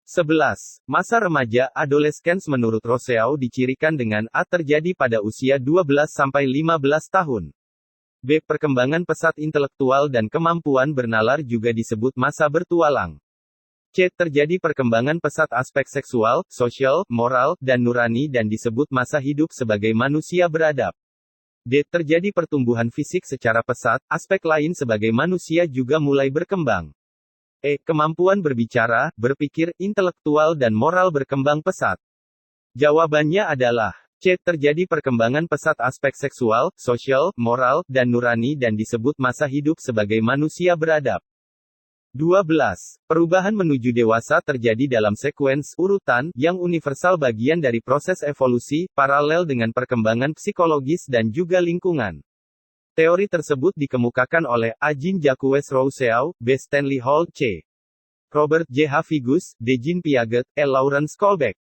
11. Masa remaja, adolescence menurut Rousseau dicirikan dengan A. Terjadi pada usia 12-15 tahun. B. Perkembangan pesat intelektual dan kemampuan bernalar juga disebut masa bertualang. C. Terjadi perkembangan pesat aspek seksual, sosial, moral, dan nurani dan disebut masa hidup sebagai manusia beradab. D. Terjadi pertumbuhan fisik secara pesat, aspek lain sebagai manusia juga mulai berkembang. E. Kemampuan berbicara, berpikir, intelektual dan moral berkembang pesat. Jawabannya adalah C. Terjadi perkembangan pesat aspek seksual, sosial, moral, dan nurani dan disebut masa hidup sebagai manusia beradab. 12. Perubahan menuju dewasa terjadi dalam sekuens urutan yang universal bagian dari proses evolusi, paralel dengan perkembangan psikologis dan juga lingkungan. Teori tersebut dikemukakan oleh A. Jean-Jacques Rousseau, B. Stanley Hall, C. Robert J. Haviguz, D. Jean Piaget, E. Lawrence Kohlbeck.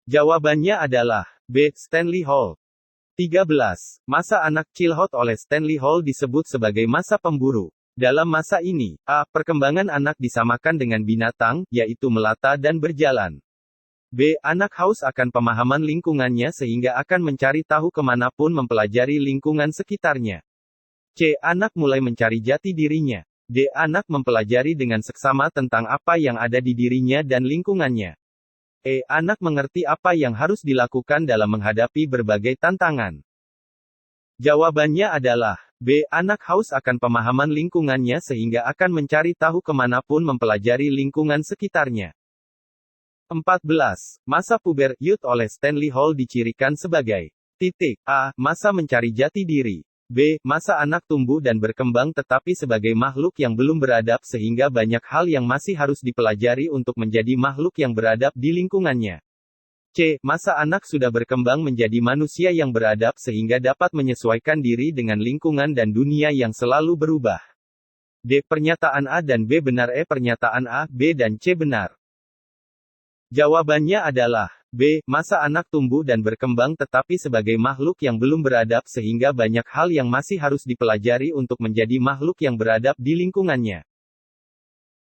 Jawabannya adalah B. Stanley Hall. 13. Masa anak childhood oleh Stanley Hall disebut sebagai masa pemburu. Dalam masa ini, A. Perkembangan anak disamakan dengan binatang, yaitu melata dan berjalan. B. Anak haus akan pemahaman lingkungannya sehingga akan mencari tahu kemanapun mempelajari lingkungan sekitarnya. C. Anak mulai mencari jati dirinya. D. Anak mempelajari dengan seksama tentang apa yang ada di dirinya dan lingkungannya. E. Anak mengerti apa yang harus dilakukan dalam menghadapi berbagai tantangan. Jawabannya adalah B. Anak haus akan pemahaman lingkungannya sehingga akan mencari tahu kemanapun mempelajari lingkungan sekitarnya. 14. Masa puber, youth oleh Stanley Hall dicirikan sebagai A. Masa mencari jati diri. B. Masa anak tumbuh dan berkembang tetapi sebagai makhluk yang belum beradab sehingga banyak hal yang masih harus dipelajari untuk menjadi makhluk yang beradab di lingkungannya. C. Masa anak sudah berkembang menjadi manusia yang beradab sehingga dapat menyesuaikan diri dengan lingkungan dan dunia yang selalu berubah. D. Pernyataan A dan B benar. E. Pernyataan A, B dan C benar. Jawabannya adalah B. Masa anak tumbuh dan berkembang tetapi sebagai makhluk yang belum beradab sehingga banyak hal yang masih harus dipelajari untuk menjadi makhluk yang beradab di lingkungannya.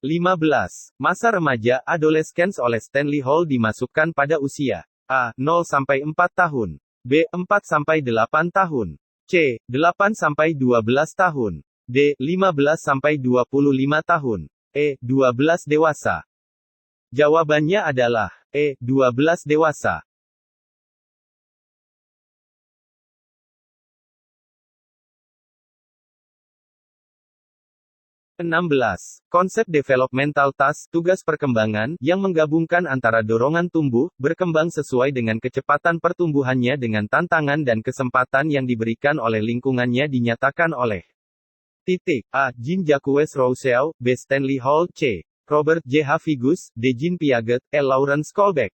15. Masa remaja, adolescence oleh Stanley Hall dimasukkan pada usia A. 0-4 tahun, B. 4-8 tahun, C. 8-12 tahun, D. 15-25 tahun, E. 12 dewasa. Jawabannya adalah E. 12 dewasa. 16. Konsep developmental task, tugas perkembangan, yang menggabungkan antara dorongan tumbuh, berkembang sesuai dengan kecepatan pertumbuhannya dengan tantangan dan kesempatan yang diberikan oleh lingkungannya dinyatakan oleh A. Jean-Jacques Rousseau, B. Stanley Hall, C. Robert J. Haviguz, D. Jean Piaget, E. Lawrence Kohlbeck.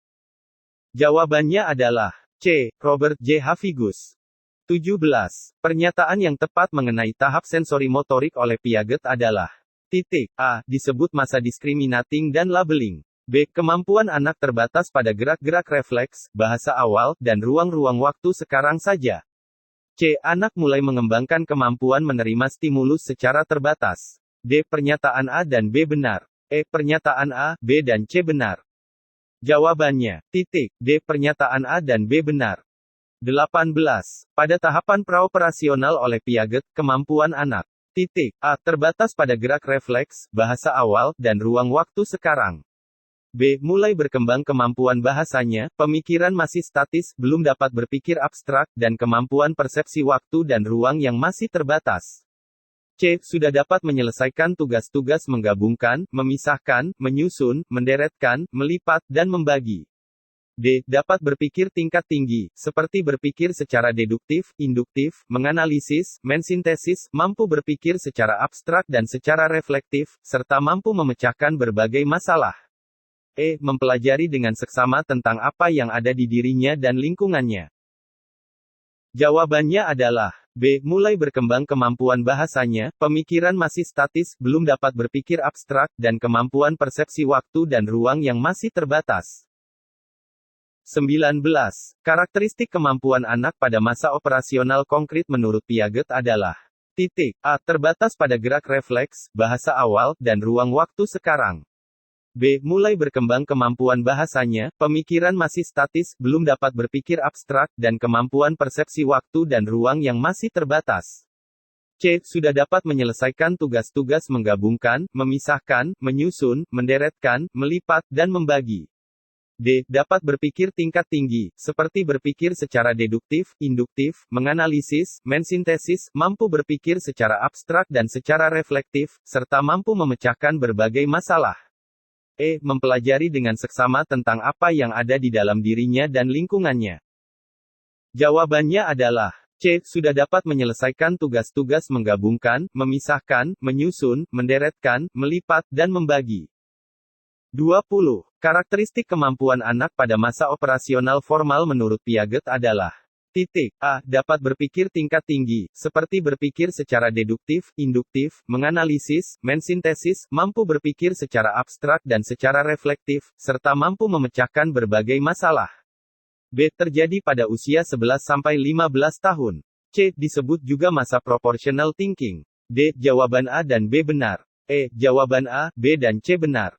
Jawabannya adalah C. Robert J. Haviguz. 17. Pernyataan yang tepat mengenai tahap sensori motorik oleh Piaget adalah A. Disebut masa discriminating dan labeling. B. Kemampuan anak terbatas pada gerak-gerak refleks, bahasa awal, dan ruang-ruang waktu sekarang saja. C. Anak mulai mengembangkan kemampuan menerima stimulus secara terbatas. D. Pernyataan A dan B benar. E. Pernyataan A, B dan C benar. Jawabannya D. Pernyataan A dan B benar. 18. Pada tahapan praoperasional oleh Piaget, kemampuan anak A. Terbatas pada gerak refleks, bahasa awal, dan ruang waktu sekarang. B. Mulai berkembang kemampuan bahasanya, pemikiran masih statis, belum dapat berpikir abstrak, dan kemampuan persepsi waktu dan ruang yang masih terbatas. C. Sudah dapat menyelesaikan tugas-tugas menggabungkan, memisahkan, menyusun, menderetkan, melipat, dan membagi. D. Dapat berpikir tingkat tinggi, seperti berpikir secara deduktif, induktif, menganalisis, mensintesis, mampu berpikir secara abstrak dan secara reflektif, serta mampu memecahkan berbagai masalah. E. Mempelajari dengan seksama tentang apa yang ada di dirinya dan lingkungannya. Jawabannya adalah B. Mulai berkembang kemampuan bahasanya, pemikiran masih statis, belum dapat berpikir abstrak, dan kemampuan persepsi waktu dan ruang yang masih terbatas. 19. Karakteristik kemampuan anak pada masa operasional konkret menurut Piaget adalah A. Terbatas pada gerak refleks, bahasa awal, dan ruang waktu sekarang. B. Mulai berkembang kemampuan bahasanya, pemikiran masih statis, belum dapat berpikir abstrak, dan kemampuan persepsi waktu dan ruang yang masih terbatas. C. Sudah dapat menyelesaikan tugas-tugas menggabungkan, memisahkan, menyusun, menderetkan, melipat, dan membagi. D. Dapat berpikir tingkat tinggi, seperti berpikir secara deduktif, induktif, menganalisis, mensintesis, mampu berpikir secara abstrak dan secara reflektif, serta mampu memecahkan berbagai masalah. E. Mempelajari dengan seksama tentang apa yang ada di dalam dirinya dan lingkungannya. Jawabannya adalah C. Sudah dapat menyelesaikan tugas-tugas menggabungkan, memisahkan, menyusun, menderetkan, melipat, dan membagi. 20. Karakteristik kemampuan anak pada masa operasional formal menurut Piaget adalah A. Dapat berpikir tingkat tinggi, seperti berpikir secara deduktif, induktif, menganalisis, mensintesis, mampu berpikir secara abstrak dan secara reflektif, serta mampu memecahkan berbagai masalah. B. Terjadi pada usia 11-15 tahun. C. Disebut juga masa proportional thinking. D. Jawaban A dan B benar. E. Jawaban A, B dan C benar.